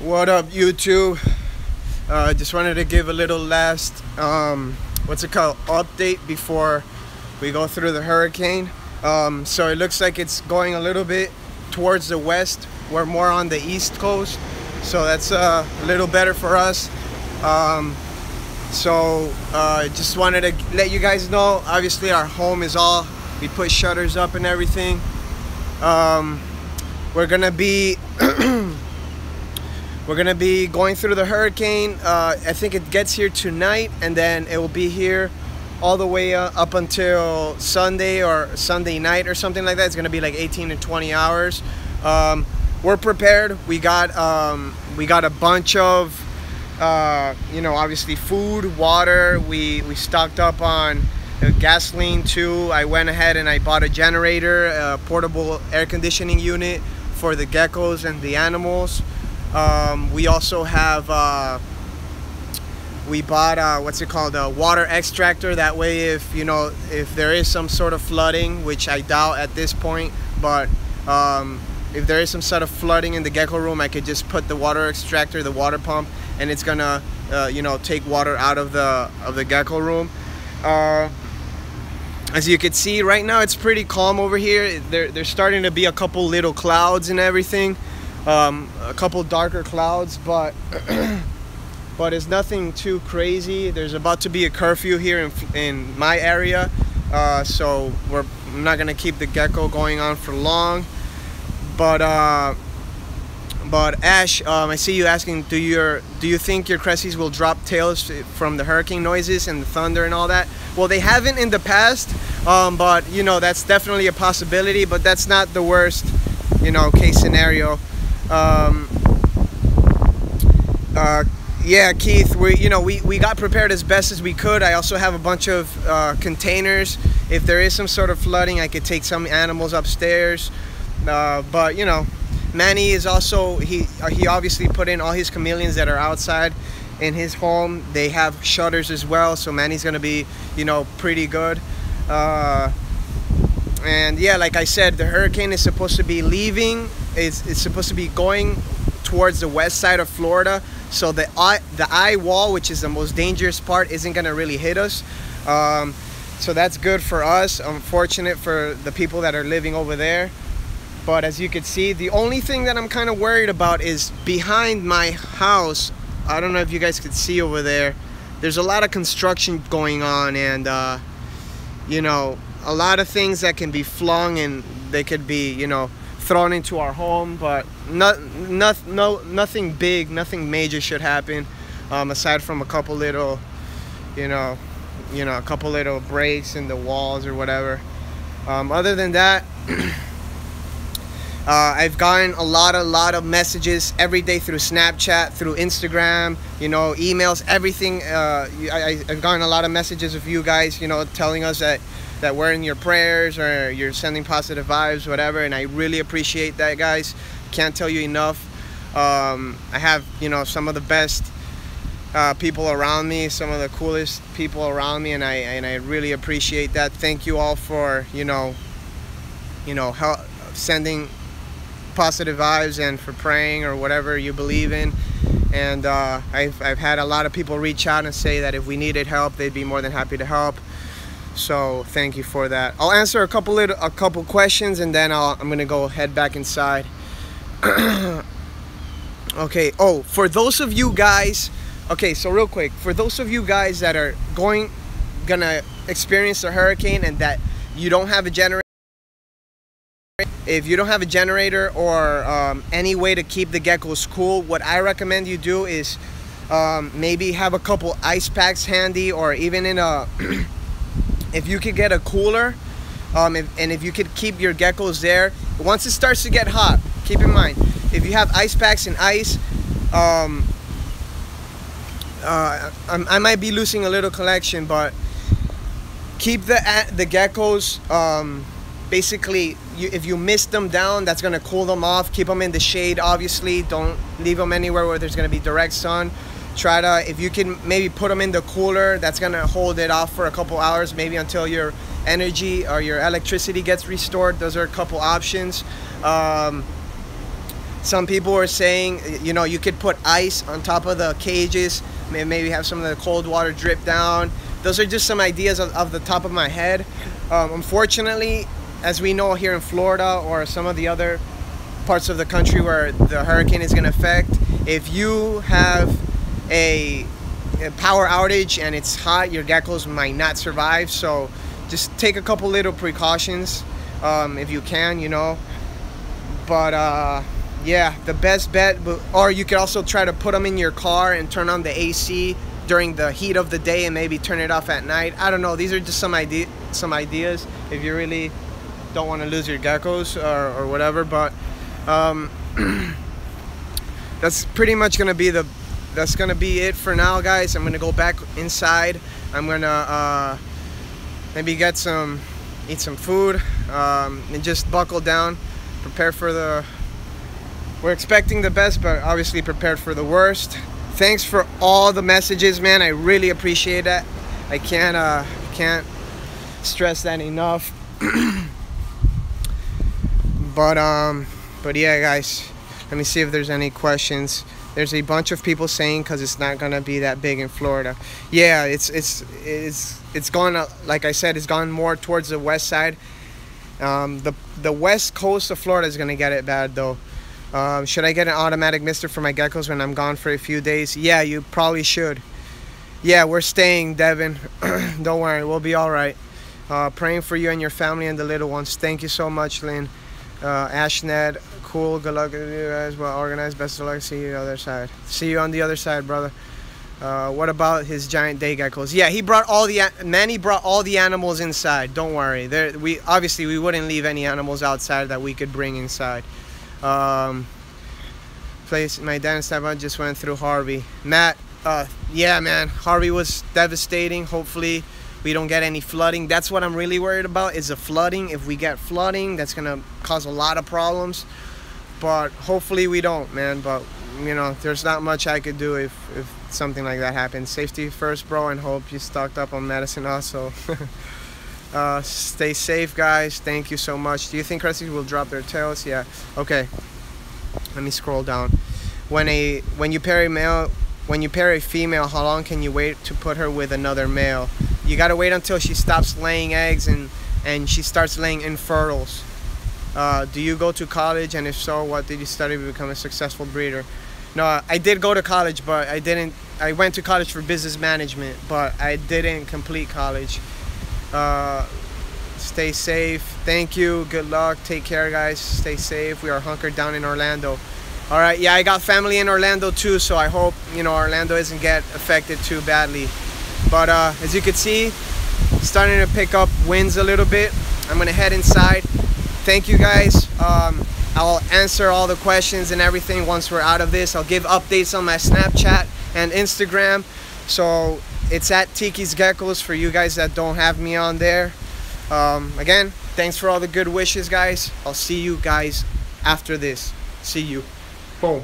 What up, YouTube? Just wanted to give a little last update before we go through the hurricane. So it looks like it's going a little bit towards the west. We're more on the east coast, so that's a little better for us. Just wanted to let you guys know, obviously our home is all, we put shutters up and everything. We're gonna be we're gonna be going through the hurricane. I think it gets here tonight, and then it will be here all the way up until Sunday or Sunday night or something like that. It's gonna be like 18 to 20 hours. We're prepared. We got a bunch of obviously food, water. We stocked up on gasoline too. I went ahead and I bought a generator, a portable air conditioning unit for the geckos and the animals. We also have we bought a water extractor. That way, if there is some sort of flooding, which I doubt at this point, but if there is some sort of flooding in the gecko room, I could just put the water extractor, the water pump, and it's gonna take water out of the gecko room. As you can see right now, it's pretty calm over here. There's starting to be a couple little clouds and everything, a couple darker clouds, but but it's nothing too crazy. There's about to be a curfew here in my area, so I'm not gonna keep the gecko going on for long. But Ash, I see you asking, do you think your Cressies will drop tails from the hurricane noises and the thunder and all that? Well, they haven't in the past, but that's definitely a possibility. But that's not the worst, case scenario. Yeah, Keith, we got prepared as best as we could. I also have a bunch of containers. If there is some sort of flooding, I could take some animals upstairs. But Manny is also, he obviously put in all his chameleons that are outside in his home. They have shutters as well, so Manny's gonna be pretty good. And yeah, like I said, the hurricane is supposed to be leaving. It's supposed to be going towards the west side of Florida, so the eye wall, which is the most dangerous part, isn't gonna really hit us. So that's good for us. Unfortunate for the people that are living over there. But as you can see, the only thing that I'm kind of worried about is behind my house. I don't know if you guys could see over there. There's a lot of construction going on, and a lot of things that can be flung and they could be thrown into our home. But nothing big, nothing major should happen, aside from a couple little a couple little breaks in the walls or whatever. Other than that, I've gotten a lot of messages every day through Snapchat, through Instagram, emails, everything. I've gotten a lot of messages of you guys, telling us that we're in your prayers, or you're sending positive vibes, whatever, and I really appreciate that, guys. Can't tell you enough. I have, some of the best people around me, some of the coolest people around me, and I really appreciate that. Thank you all for, sending positive vibes and for praying or whatever you believe in. And I've had a lot of people reach out and say that if we needed help, they'd be more than happy to help. So thank you for that. I'll answer a couple questions, and then I'm gonna go head back inside. Okay. Oh, for those of you guys, okay, so real quick, for those of you guys that are gonna experience the hurricane and that you don't have a generator, if you don't have a generator or any way to keep the geckos cool, what I recommend you do is maybe have a couple ice packs handy, or even in a if you could get a cooler, and if you could keep your geckos there. Once it starts to get hot, keep in mind, if you have ice packs and ice, I might be losing a little connection, but keep the geckos, basically, if you mist them down, that's gonna cool them off. Keep them in the shade, obviously. Don't leave them anywhere where there's gonna be direct sun. Try to, if you can maybe put them in the cooler, that's gonna hold it off for a couple hours, maybe until your energy or your electricity gets restored. Those are a couple options. Some people were saying, you know, you could put ice on top of the cages, maybe have some of the cold water drip down. Those are just some ideas of the top of my head. Unfortunately, as we know here in Florida or some of the other parts of the country where the hurricane is going to affect, if you have a power outage and it's hot, your geckos might not survive. So just take a couple little precautions if you can, you know. But yeah, the best bet, or you could also try to put them in your car and turn on the AC during the heat of the day and maybe turn it off at night. I don't know, these are just some ideas if you really don't want to lose your geckos or whatever. But that's pretty much gonna be it for now, guys. I'm gonna go back inside. I'm gonna maybe eat some food, and just buckle down, prepare for we're expecting the best, but obviously prepared for the worst. Thanks for all the messages, man. I really appreciate that. I can't stress that enough. But yeah, guys, let me see if there's any questions. There's a bunch of people saying because it's not gonna be that big in Florida. Yeah, it's gone, like I said, it's gone more towards the west side. The west coast of Florida is gonna get it bad though. Should I get an automatic mister for my geckos when I'm gone for a few days? Yeah, you probably should. Yeah, we're staying, Devin. Don't worry, we'll be all right. Praying for you and your family and the little ones. Thank you so much, Lynn. Ashnet, cool. Good luck with you guys. Well organized. Best of luck. See you on the other side. See you on the other side, brother. What about his giant day geckos? Yeah, Manny brought all the animals inside. Don't worry. We wouldn't leave any animals outside that we could bring inside. Place my dad and stepmom just went through Harvey. Matt, yeah, man, Harvey was devastating. Hopefully we don't get any flooding. That's what I'm really worried about, is the flooding. If we get flooding, that's gonna cause a lot of problems, but hopefully we don't, man. But you know, there's not much I could do if something like that happens. Safety first, bro, and hope you stocked up on medicine also. Stay safe, guys. Thank you so much. Do you think Cresties will drop their tails? Yeah. Okay. Let me scroll down. When you pair a female, how long can you wait to put her with another male? You gotta wait until she stops laying eggs and she starts laying infertiles. Do you go to college, and if so, what did you study to become a successful breeder? No, I did go to college, but I went to college for business management, but I didn't complete college. Stay safe. Thank you. Good luck. Take care, guys. Stay safe. We are hunkered down in Orlando. All right. Yeah, I got family in Orlando too, so I hope, you know, Orlando doesn't get affected too badly. But as you can see, starting to pick up winds a little bit. I'm gonna head inside. Thank you, guys. I'll answer all the questions and everything once we're out of this. I'll give updates on my Snapchat and Instagram. So it's at Tiki's Geckos for you guys that don't have me on there. Again, thanks for all the good wishes, guys. I'll see you guys after this. See you. Boom.